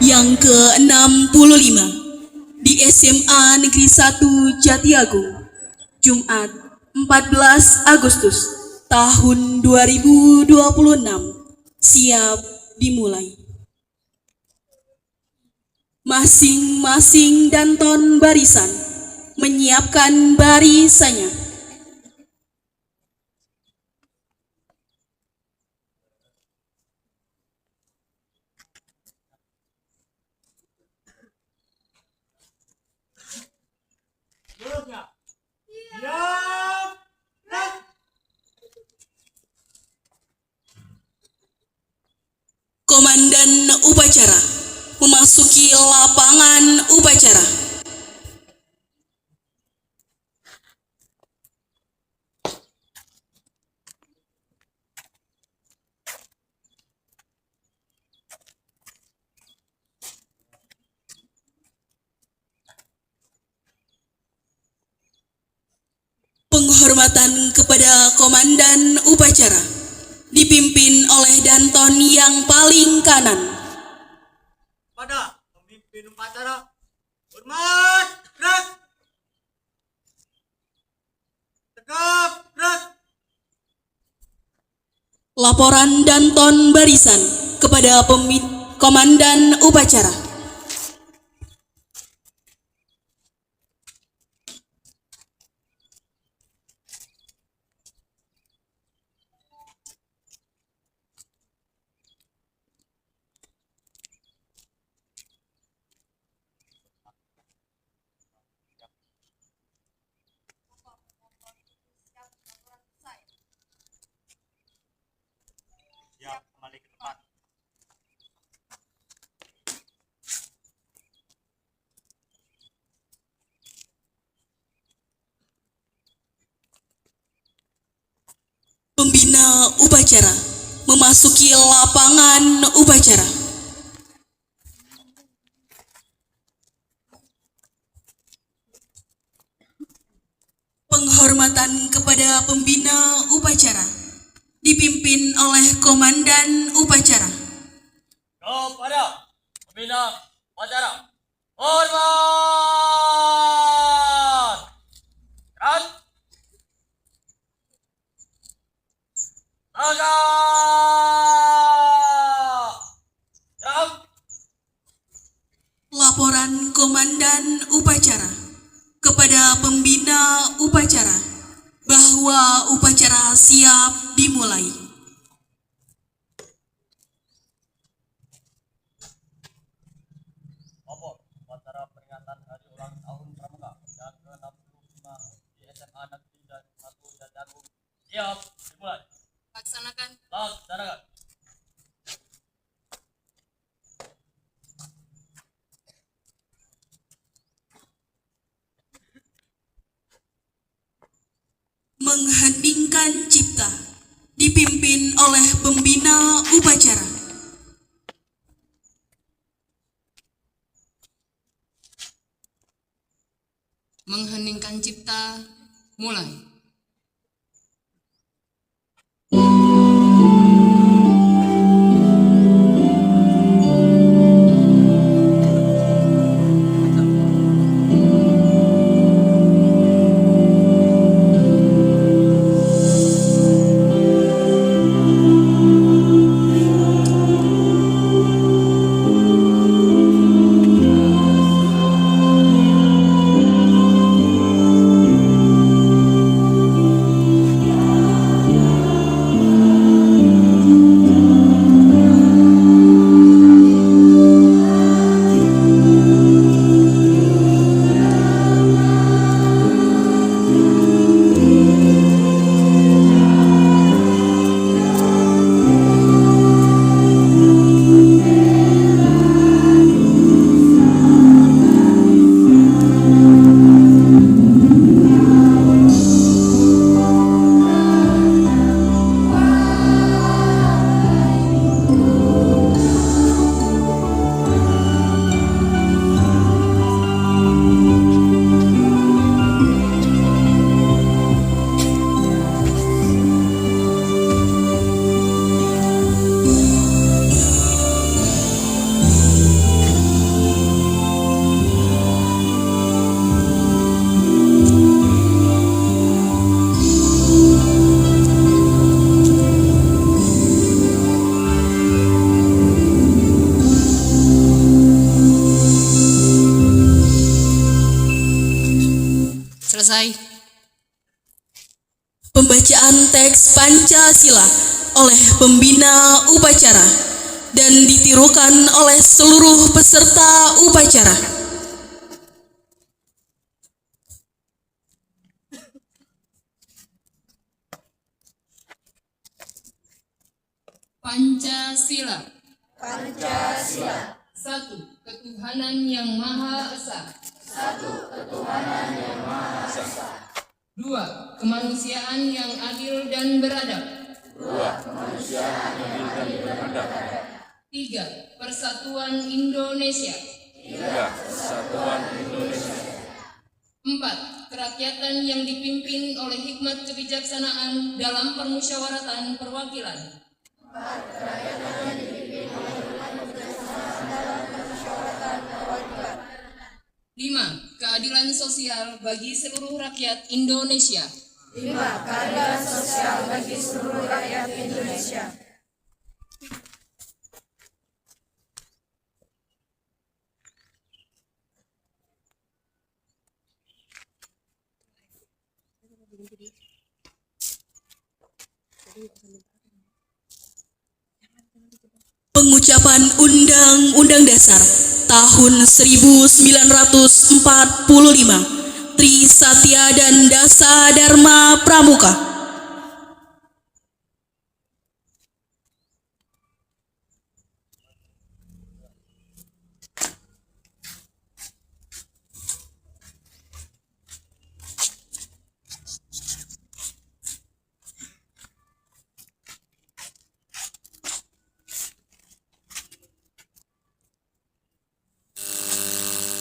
yang ke-65 di SMA Negeri 1 Jatiagung, Jumat 14 Agustus tahun 2026. Siap dimulai. Masing-masing danton barisan menyiapkan barisannya. Komandan upacara memasuki lapangan upacara. Penghormatan kepada komandan upacara dipimpin oleh danton yang paling kanan. Pada pemimpin upacara, hormat, gerak, tegap, gerak. Laporan danton barisan kepada komandan upacara. Siap kembali ke tempat. Pembina upacara memasuki lapangan upacara. Penghormatan kepada pembina upacara dipimpin oleh komandan upacara. Kepada pembina upacara, hormat, gerak, tegap, gerak. Laporan komandan upacara kepada pembina upacara bahwa upacara siap dimulai. Lapor upacara peringatan hari ulang tahun Pramuka yang ke-65 di SMA Negeri 1 Jatiagung siap dimulai. Laksanakan. Laksanakan. Mengheningkan cipta dipimpin oleh pembina upacara. Mengheningkan cipta, mulai. Selesai. Pembacaan teks Pancasila oleh pembina upacara dan ditirukan oleh seluruh peserta upacara. Pancasila. Pancasila. 1. Ketuhanan yang Maha Esa. 2. Kemanusiaan yang adil dan beradab. 3. Persatuan Indonesia. 4. Kerakyatan yang dipimpin oleh hikmat kebijaksanaan dalam permusyawaratan perwakilan. 5. Keadilan sosial bagi seluruh rakyat Indonesia. 5. Keadilan sosial bagi seluruh rakyat Indonesia. Pengucapan Undang-Undang Dasar tahun 1945, Trisatya dan Dasa Dharma Pramuka.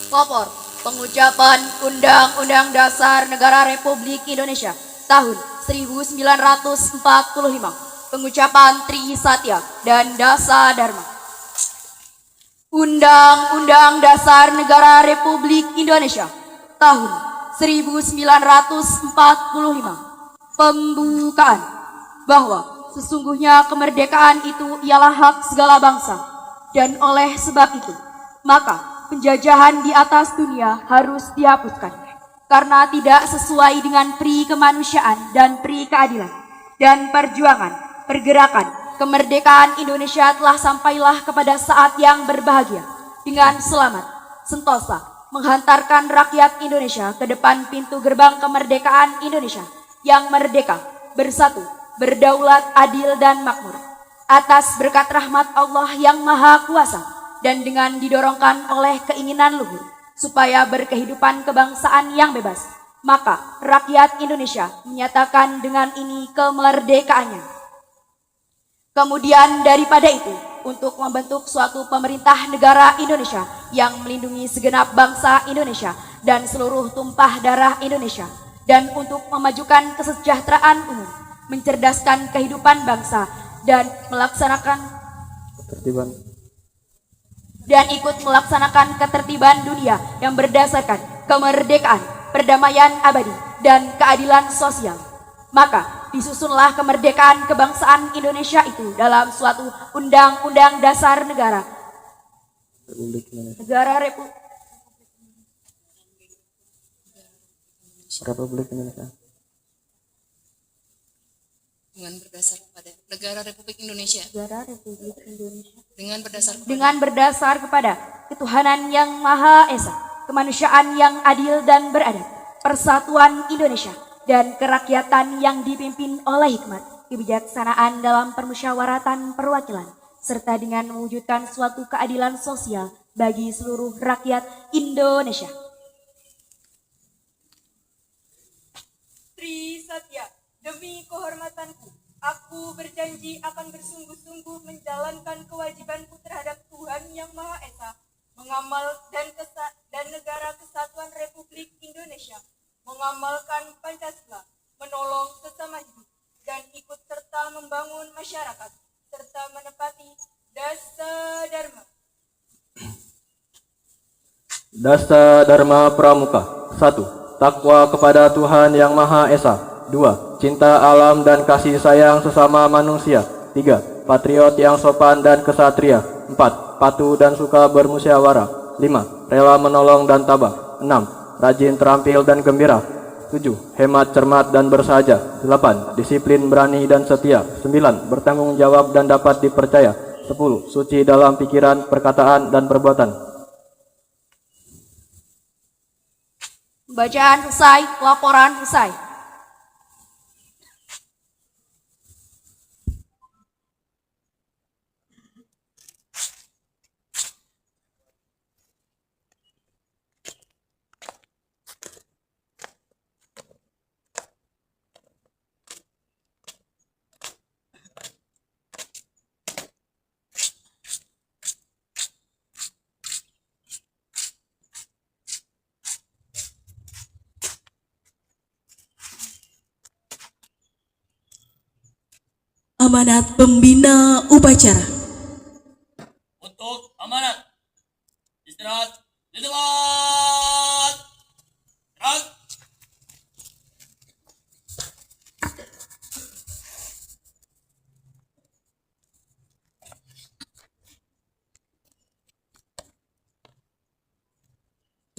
Pelopor pengucapan Undang-Undang Dasar Negara Republik Indonesia tahun 1945. Pengucapan Trisatya dan Dasa Dharma. Undang-Undang Dasar Negara Republik Indonesia tahun 1945. Pembukaan bahwa sesungguhnya kemerdekaan itu ialah hak segala bangsa, dan oleh sebab itu maka penjajahan di atas dunia harus dihapuskan karena tidak sesuai dengan pri kemanusiaan dan pri keadilan, dan perjuangan pergerakan kemerdekaan Indonesia telah sampailah kepada saat yang berbahagia dengan selamat sentosa menghantarkan rakyat Indonesia ke depan pintu gerbang kemerdekaan Indonesia yang merdeka, bersatu, berdaulat, adil dan makmur atas berkat rahmat Allah yang Maha Kuasa, dan dengan didorongkan oleh keinginan luhur supaya berkehidupan kebangsaan yang bebas, maka rakyat Indonesia menyatakan dengan ini kemerdekaannya. Kemudian daripada itu, untuk membentuk suatu pemerintah negara Indonesia yang melindungi segenap bangsa Indonesia dan seluruh tumpah darah Indonesia, dan untuk memajukan kesejahteraan umum, mencerdaskan kehidupan bangsa, dan melaksanakan Ketertiban. dan ikut melaksanakan ketertiban dunia yang berdasarkan kemerdekaan, perdamaian abadi, dan keadilan sosial. Maka disusunlah kemerdekaan kebangsaan Indonesia itu dalam suatu Undang-Undang Dasar Negara Republik Indonesia. Dengan berdasar kepada Negara Republik Indonesia. dengan berdasar kepada ketuhanan yang Maha Esa, kemanusiaan yang adil dan beradab, persatuan Indonesia, dan kerakyatan yang dipimpin oleh hikmat kebijaksanaan dalam permusyawaratan perwakilan, serta dengan mewujudkan suatu keadilan sosial bagi seluruh rakyat Indonesia. Trisatya, demi kehormatanku, aku berjanji akan bersungguh-sungguh menjalankan kewajibanku terhadap Tuhan Yang Maha Esa, mengamal dan Negara Kesatuan Republik Indonesia, mengamalkan Pancasila, menolong sesama hidup, dan ikut serta membangun masyarakat, serta menepati Dasa Dharma. Dasa Dharma Pramuka. 1. Takwa kepada Tuhan Yang Maha Esa. 2. Cinta alam dan kasih sayang sesama manusia. 3. Patriot yang sopan dan kesatria. 4. Patuh dan suka bermusyawarah. 5. Rela menolong dan tabah. 6. Rajin, terampil dan gembira. 7. Hemat, cermat, dan bersahaja. 8. Disiplin, berani, dan setia. 9. Bertanggung jawab dan dapat dipercaya. 10. Suci dalam pikiran, perkataan, dan perbuatan. Pembacaan selesai, laporan selesai. Amanat pembina upacara. Untuk amanat. Istirahat. Di tempat. Gerak.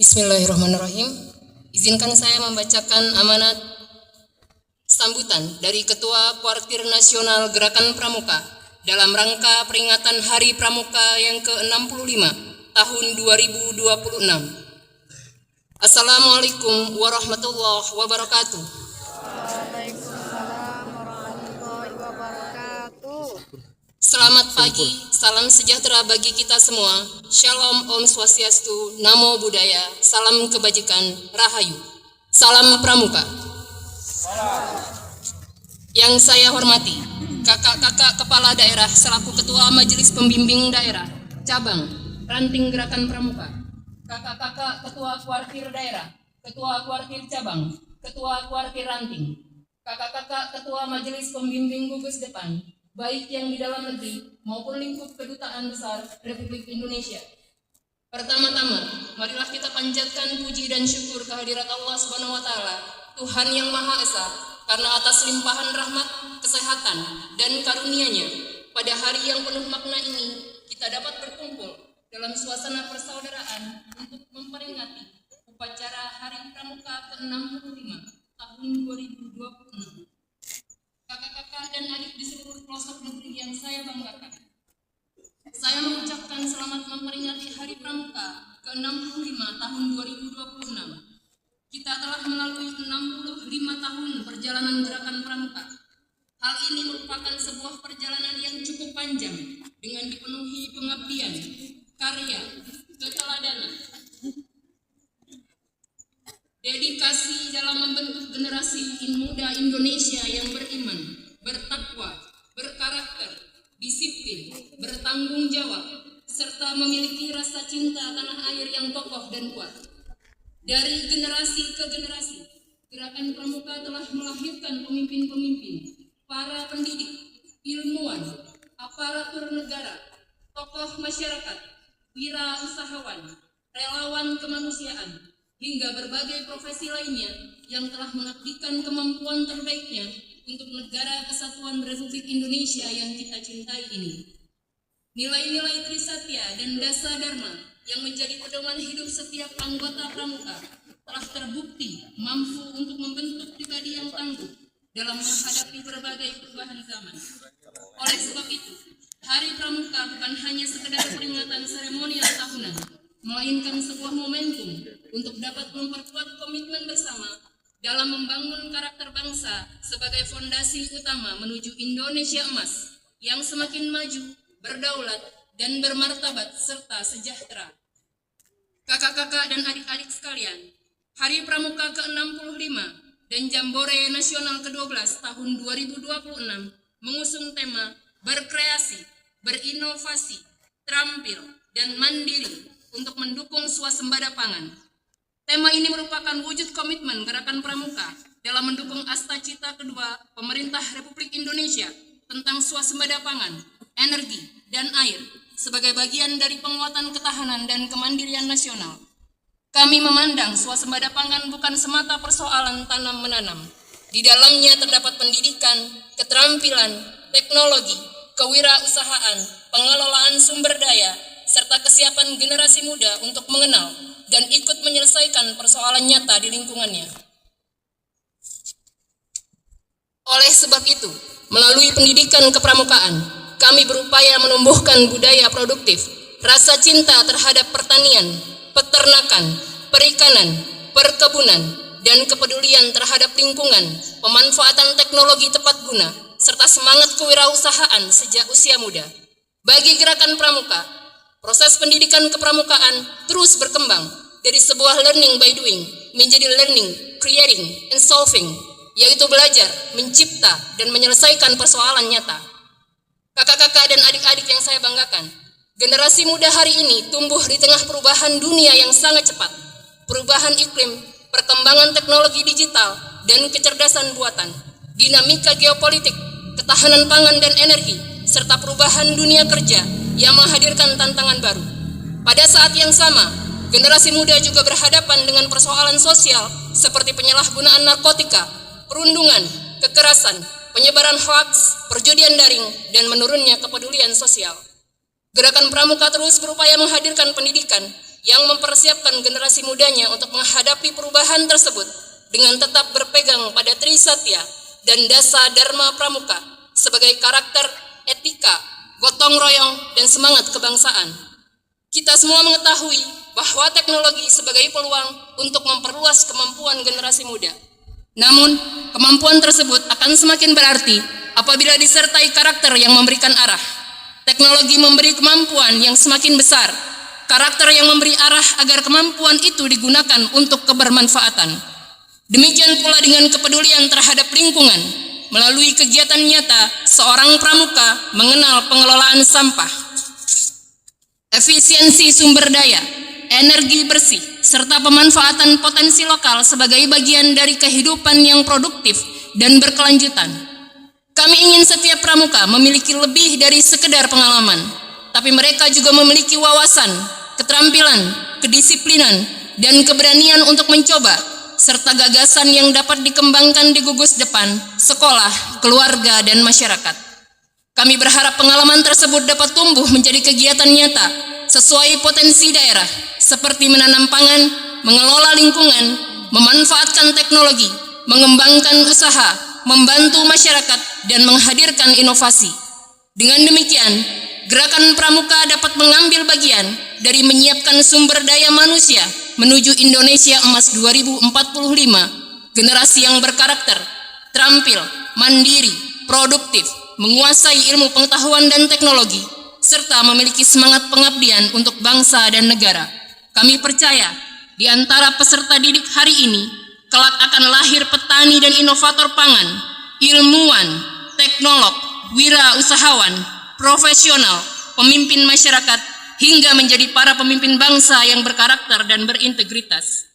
Bismillahirrahmanirrahim. Izinkan saya membacakan amanat sambutan dari Ketua Kuartir Nasional Gerakan Pramuka dalam rangka peringatan Hari Pramuka yang ke-65 tahun 2026. Assalamualaikum warahmatullahi wabarakatuh. Selamat pagi, salam sejahtera bagi kita semua. Shalom, Om Swastiastu, Namo Buddhaya, salam kebajikan, Rahayu. Salam Pramuka. Yang saya hormati, kakak-kakak kepala daerah selaku ketua majelis pembimbing daerah, cabang, ranting gerakan pramuka, kakak-kakak ketua kuartir daerah, ketua kuartir cabang, ketua kuartir ranting, kakak-kakak ketua majelis pembimbing gugus depan, baik yang di dalam negeri maupun lingkup kedutaan besar Republik Indonesia. Pertama-tama, marilah kita panjatkan puji dan syukur kehadirat Allah Subhanahu wa taala, Tuhan yang Maha Esa, karena atas limpahan rahmat, kesehatan, dan karunia-Nya pada hari yang penuh makna ini kita dapat berkumpul dalam suasana persaudaraan untuk memperingati upacara Hari Pramuka ke-65 tahun 2026. Kakak-kakak dan adik di seluruh pelosok negeri yang saya banggakan, saya mengucapkan selamat memperingati Hari Pramuka ke-65 tahun 2026. Kita telah melalui 65 tahun perjalanan gerakan pramuka. Hal ini merupakan sebuah perjalanan yang cukup panjang dengan dipenuhi pengabdian, karya, keteladanan, dedikasi dalam membentuk generasi muda Indonesia yang beriman, bertakwa, berkarakter, disiplin, bertanggung jawab, serta memiliki rasa cinta tanah air yang kokoh dan kuat. Dari generasi ke generasi, gerakan pramuka telah melahirkan pemimpin-pemimpin, para pendidik, ilmuwan, aparatur negara, tokoh masyarakat, wirausahawan, relawan kemanusiaan, hingga berbagai profesi lainnya yang telah mengabdikan kemampuan terbaiknya untuk negara kesatuan Republik Indonesia yang kita cintai ini. Nilai-nilai Trisatya dan Dasa Dharma yang menjadi pedoman hidup setiap anggota pramuka telah terbukti mampu untuk membentuk pribadi yang tangguh dalam menghadapi berbagai perubahan zaman. Oleh sebab itu, Hari Pramuka bukan hanya sekedar peringatan seremonial tahunan, melainkan sebuah momentum untuk dapat memperkuat komitmen bersama dalam membangun karakter bangsa sebagai fondasi utama menuju Indonesia emas yang semakin maju, berdaulat, dan bermartabat serta sejahtera. Kakak-kakak dan adik-adik sekalian, Hari Pramuka ke-65 dan Jambore Nasional ke-12 tahun 2026 mengusung tema berkreasi, berinovasi, terampil, dan mandiri untuk mendukung swasembada pangan. Tema ini merupakan wujud komitmen gerakan pramuka dalam mendukung Astacita kedua Pemerintah Republik Indonesia tentang swasembada pangan, energi, dan air sebagai bagian dari penguatan ketahanan dan kemandirian nasional. Kami memandang swasembada pangan bukan semata persoalan tanam-menanam. Di dalamnya terdapat pendidikan, keterampilan, teknologi, kewirausahaan, pengelolaan sumber daya, serta kesiapan generasi muda untuk mengenal dan ikut menyelesaikan persoalan nyata di lingkungannya. Oleh sebab itu, melalui pendidikan kepramukaan, kami berupaya menumbuhkan budaya produktif, rasa cinta terhadap pertanian, peternakan, perikanan, perkebunan, dan kepedulian terhadap lingkungan, pemanfaatan teknologi tepat guna, serta semangat kewirausahaan sejak usia muda. Bagi gerakan pramuka, proses pendidikan kepramukaan terus berkembang dari sebuah learning by doing menjadi learning, creating, and solving, yaitu belajar, mencipta, dan menyelesaikan persoalan nyata. Kakak-kakak dan adik-adik yang saya banggakan, generasi muda hari ini tumbuh di tengah perubahan dunia yang sangat cepat, perubahan iklim, perkembangan teknologi digital, dan kecerdasan buatan, dinamika geopolitik, ketahanan pangan dan energi, serta perubahan dunia kerja yang menghadirkan tantangan baru. Pada saat yang sama, generasi muda juga berhadapan dengan persoalan sosial seperti penyalahgunaan narkotika, perundungan, kekerasan, penyebaran hoaks, perjudian daring, dan menurunnya kepedulian sosial. Gerakan pramuka terus berupaya menghadirkan pendidikan yang mempersiapkan generasi mudanya untuk menghadapi perubahan tersebut dengan tetap berpegang pada Trisatya dan Dasa Dharma Pramuka sebagai karakter, etika, gotong royong, dan semangat kebangsaan. Kita semua mengetahui bahwa teknologi sebagai peluang untuk memperluas kemampuan generasi muda. Namun, kemampuan tersebut akan semakin berarti apabila disertai karakter yang memberikan arah. Teknologi memberi kemampuan yang semakin besar, karakter yang memberi arah agar kemampuan itu digunakan untuk kebermanfaatan. Demikian pula dengan kepedulian terhadap lingkungan. Melalui kegiatan nyata, seorang pramuka mengenal pengelolaan sampah, efisiensi sumber daya, energi bersih, serta pemanfaatan potensi lokal sebagai bagian dari kehidupan yang produktif dan berkelanjutan. Kami ingin setiap pramuka memiliki lebih dari sekedar pengalaman, tapi mereka juga memiliki wawasan, keterampilan, kedisiplinan, dan keberanian untuk mencoba, serta gagasan yang dapat dikembangkan di gugus depan, sekolah, keluarga, dan masyarakat. Kami berharap pengalaman tersebut dapat tumbuh menjadi kegiatan nyata sesuai potensi daerah, seperti menanam pangan, mengelola lingkungan, memanfaatkan teknologi, mengembangkan usaha, membantu masyarakat, dan menghadirkan inovasi. Dengan demikian, gerakan pramuka dapat mengambil bagian dari menyiapkan sumber daya manusia menuju Indonesia Emas 2045, generasi yang berkarakter, terampil, mandiri, produktif, menguasai ilmu pengetahuan dan teknologi, serta memiliki semangat pengabdian untuk bangsa dan negara. Kami percaya, di antara peserta didik hari ini, kelak akan lahir petani dan inovator pangan, ilmuwan, teknolog, wirausahawan, profesional, pemimpin masyarakat, hingga menjadi para pemimpin bangsa yang berkarakter dan berintegritas.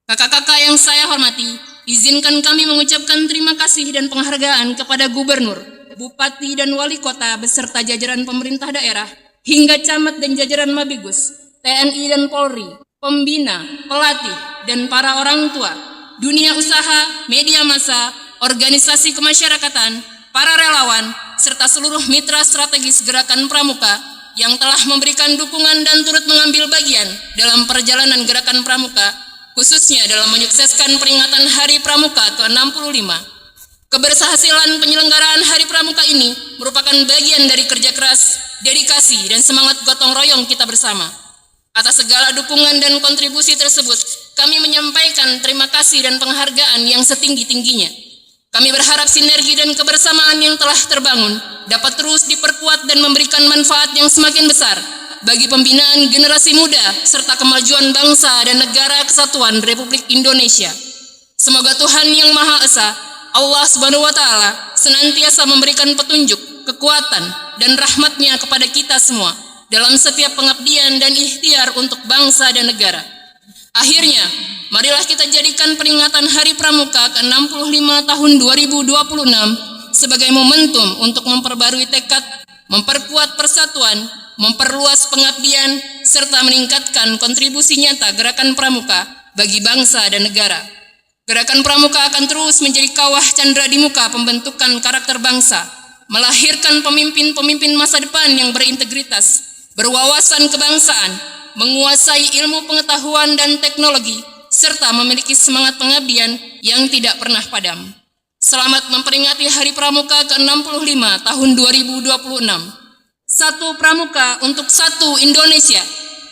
Kakak-kakak yang saya hormati, izinkan kami mengucapkan terima kasih dan penghargaan kepada Gubernur, Bupati dan Wali Kota beserta jajaran pemerintah daerah, hingga camat dan jajaran Mabigus, TNI dan Polri, pembina, pelatih, dan para orang tua, dunia usaha, media massa, organisasi kemasyarakatan, para relawan, serta seluruh mitra strategis gerakan pramuka yang telah memberikan dukungan dan turut mengambil bagian dalam perjalanan gerakan pramuka, khususnya dalam menyukseskan peringatan Hari Pramuka ke-65. Keberhasilan penyelenggaraan Hari Pramuka ini merupakan bagian dari kerja keras, dedikasi, dan semangat gotong royong kita bersama. Atas segala dukungan dan kontribusi tersebut, kami menyampaikan terima kasih dan penghargaan yang setinggi-tingginya. Kami berharap sinergi dan kebersamaan yang telah terbangun dapat terus diperkuat dan memberikan manfaat yang semakin besar bagi pembinaan generasi muda serta kemajuan bangsa dan negara kesatuan Republik Indonesia. Semoga Tuhan Yang Maha Esa, Allah Subhanahu wa Ta'ala, senantiasa memberikan petunjuk, kekuatan, dan rahmat-Nya kepada kita semua dalam setiap pengabdian dan ikhtiar untuk bangsa dan negara. Akhirnya, marilah kita jadikan peringatan Hari Pramuka ke-65 tahun 2026 sebagai momentum untuk memperbarui tekad, memperkuat persatuan, memperluas pengabdian, serta meningkatkan kontribusi nyata gerakan pramuka bagi bangsa dan negara. Gerakan pramuka akan terus menjadi kawah candra di muka pembentukan karakter bangsa, melahirkan pemimpin-pemimpin masa depan yang berintegritas, berwawasan kebangsaan, menguasai ilmu pengetahuan dan teknologi, serta memiliki semangat pengabdian yang tidak pernah padam. Selamat memperingati Hari Pramuka ke-65 tahun 2026. Satu Pramuka untuk satu Indonesia.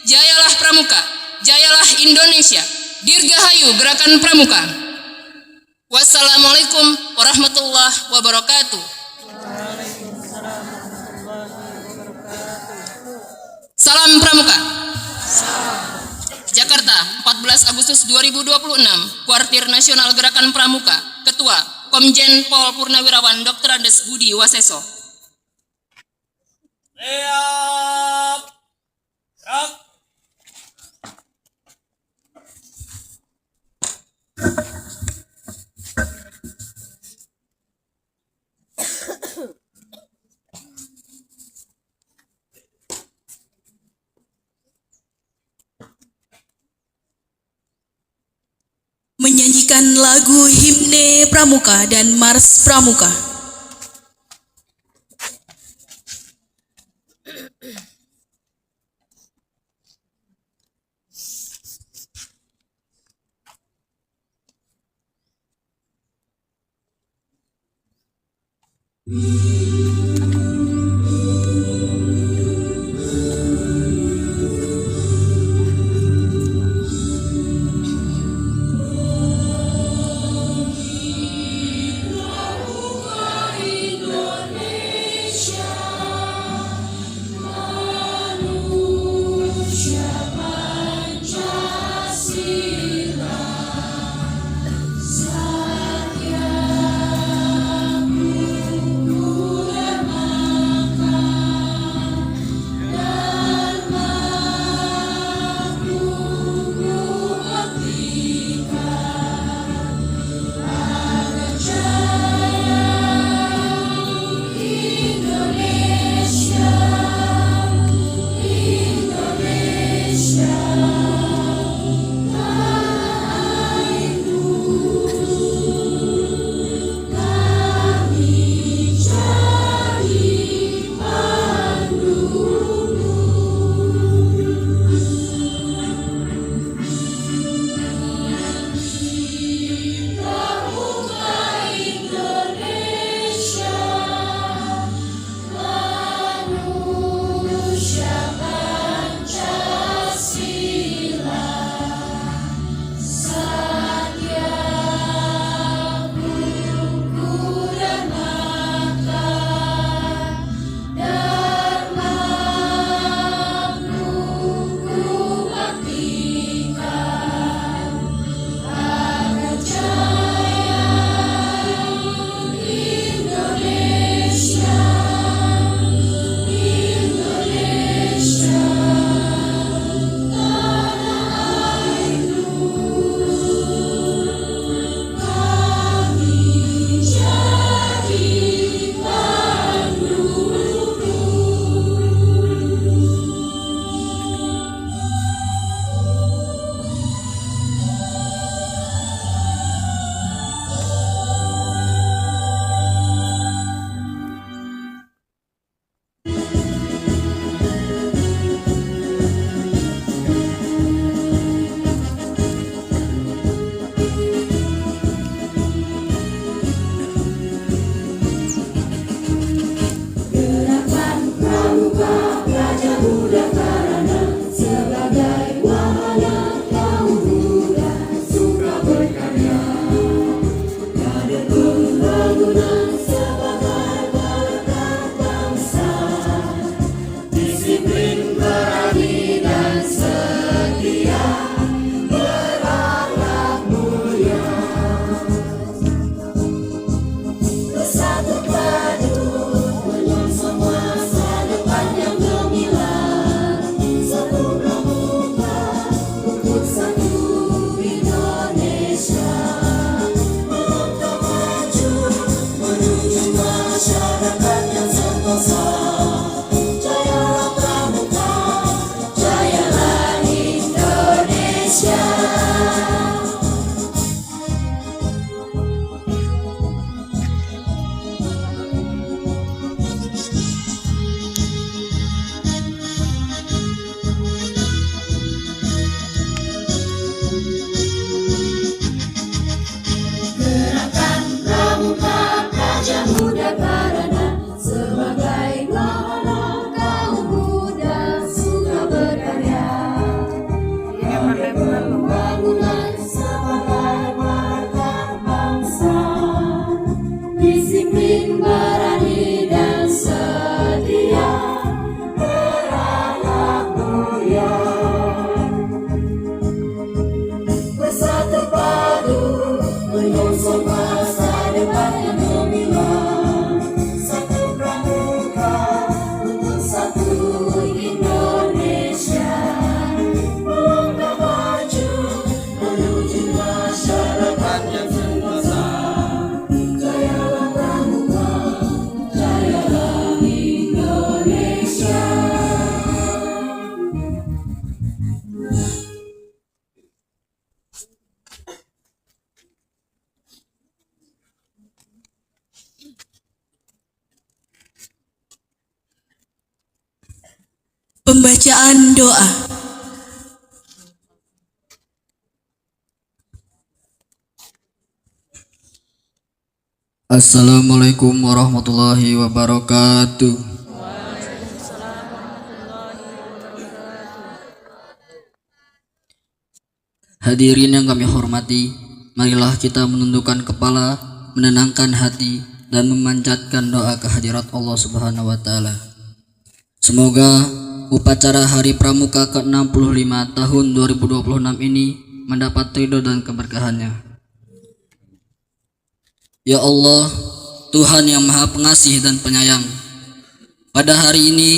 Jayalah Pramuka, jayalah Indonesia. Dirgahayu Gerakan Pramuka. Wassalamualaikum warahmatullahi wabarakatuh. Salam Pramuka. Jakarta, 14 Agustus 2026, Kuartir Nasional Gerakan Pramuka, Ketua Komjen Pol Purnawirawan Dr. Andes Budi Waseso. Siap. Gerak. Menyanyikan lagu Himne Pramuka dan Mars Pramuka. Satya berdoa. Assalamualaikum warahmatullahi wabarakatuh. Hadirin yang kami hormati, marilah kita menundukkan kepala, menenangkan hati, dan memanjatkan doa kehadirat Allah Subhanahu wa Ta'ala. Semoga upacara Hari Pramuka ke-65 tahun 2026 ini mendapat ridho dan keberkahannya. Ya Allah, Tuhan yang Maha Pengasih dan Penyayang, pada hari ini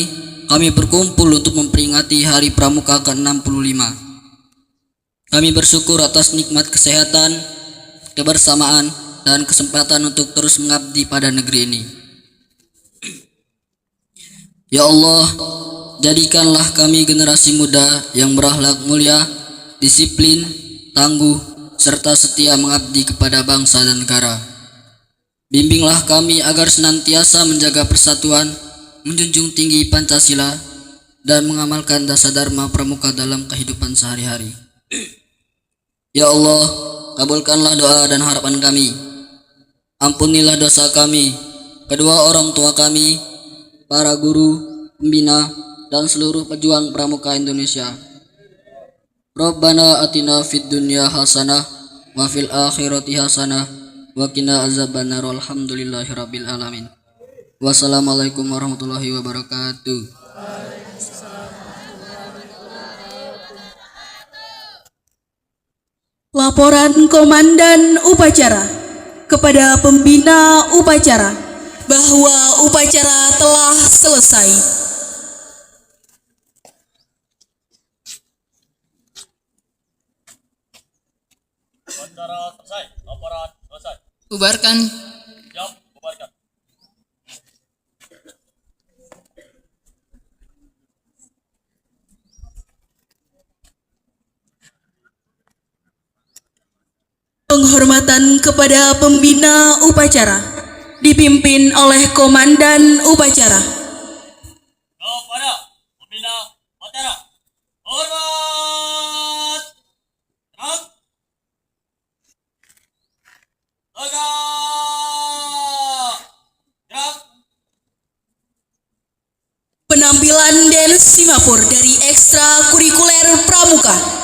kami berkumpul untuk memperingati Hari Pramuka ke-65. Kami bersyukur atas nikmat kesehatan, kebersamaan, dan kesempatan untuk terus mengabdi pada negeri ini. Ya Allah, jadikanlah kami generasi muda yang berakhlak mulia, disiplin, tangguh, serta setia mengabdi kepada bangsa dan negara. Bimbinglah kami agar senantiasa menjaga persatuan, menjunjung tinggi Pancasila, dan mengamalkan dasar Dharma Pramuka dalam kehidupan sehari-hari. Ya Allah, kabulkanlah doa dan harapan kami. Ampunilah dosa kami, kedua orang tua kami, para guru, pembina, dan seluruh pejuang pramuka Indonesia. Rabbana atina fid dunya hasanah wa fil akhirati hasanah wa qina azabannar. Alhamdulillahirabbil alamin. Wassalamualaikum warahmatullahi wabarakatuh. Laporan Komandan Upacara kepada pembina upacara bahwa upacara telah selesai. Upacara selesai. Laporan selesai. Bubarkan. Siap, bubarkan. Penghormatan kepada pembina upacara dipimpin oleh Komandan Upacara. Kepada pembina upacara, hormat, tenang, tegak, gerak. Penampilan dance Simapur dari ekstrakurikuler Pramuka.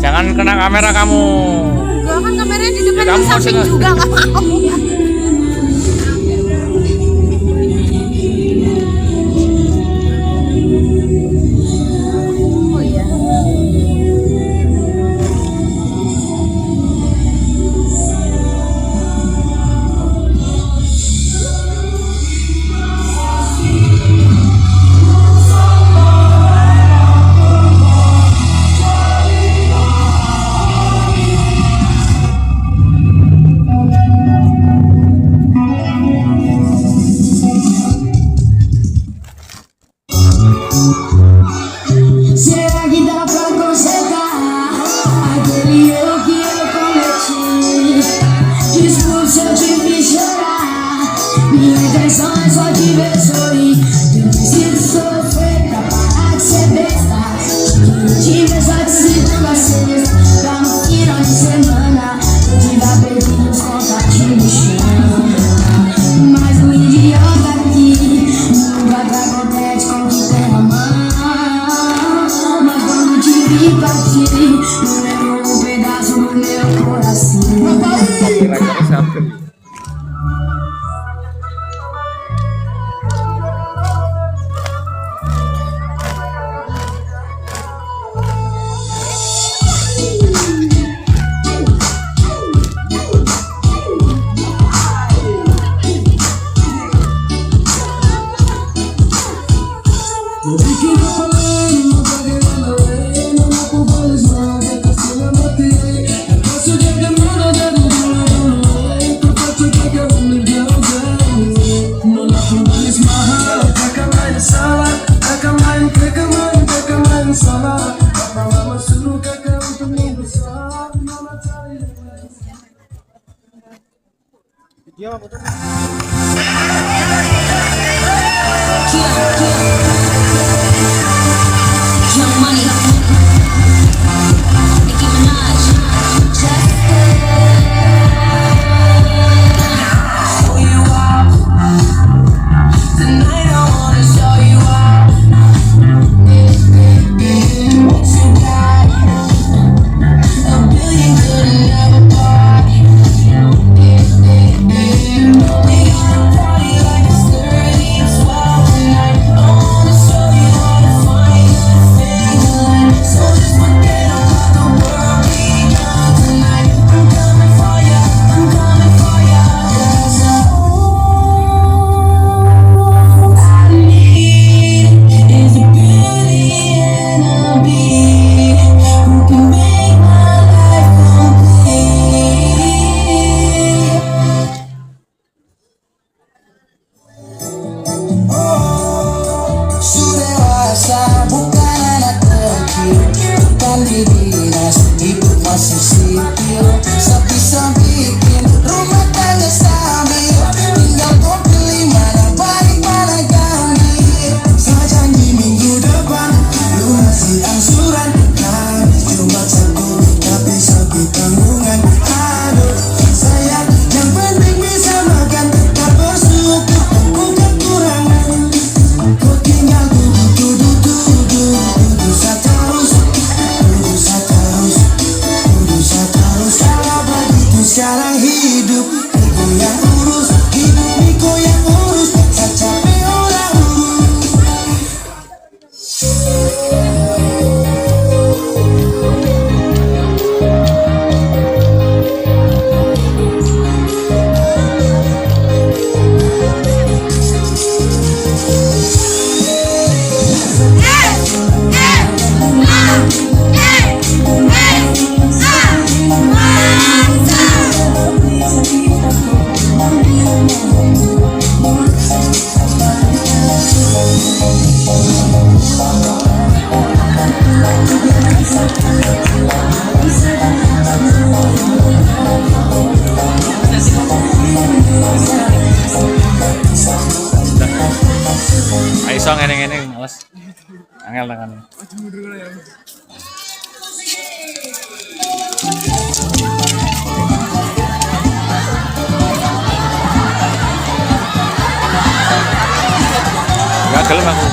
Jangan kena kamera kamu. Gua kan kameranya di depan, Ya, kamu di samping harus- juga nggak mau. Young Money, Nicki Minaj, show you off. Tonight I wanna show you off. What you got? A billion couldn't never buy. We gonna party like it's 30 and 12 tonight. I wanna show you how to find your thing alive. So just forget about the world beyond tonight. I'm coming for ya, I'm coming for ya. 'Cause all I need is a beauty and a beat who can make my life complete. Sudah dewasa bukan anak kecil, bukan di dinas, hidup masih sipil. Bisa bikin rumah tangga stabil, tinggal kau pilih mana baik mana gambir. Saya janji minggu depan lunasi angsuran, kami cuma satu tapi sakit tanggungan. Aduh sayang, yang penting bisa makan, tak bersyukur bukan kurangan. Kau tinggal duduk saja terus kalau begitu sekarang hidup Iko yang urus, hidup Iko yang urus, saya capek orang urus. Aisyah ngeneng-ngeneng males. Angel tangannya. Gak gelem aku.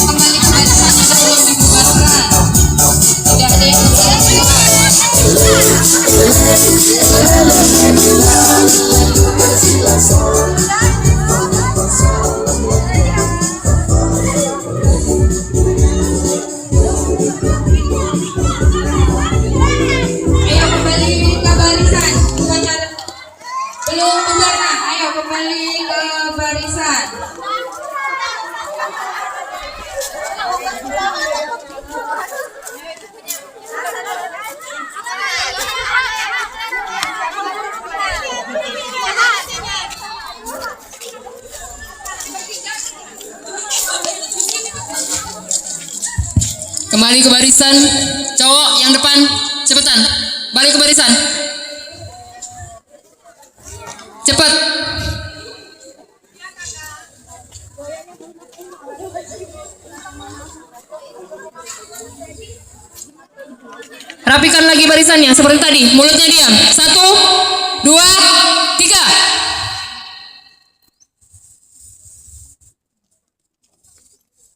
Kembali ke barisan sebelum dibubarkan. Tidak ada yang Ayo kembali ke barisan. Upacara belum bubarkan. Ayo kembali ke barisan. Kembali ke barisan. Cowok yang depan, cepetan. Balik ke barisan. Cepat. Rapikan lagi barisannya seperti tadi. Mulutnya diam. 1, 2, 3.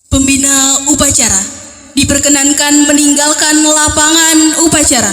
Pembina upacara diperkenankan meninggalkan lapangan upacara.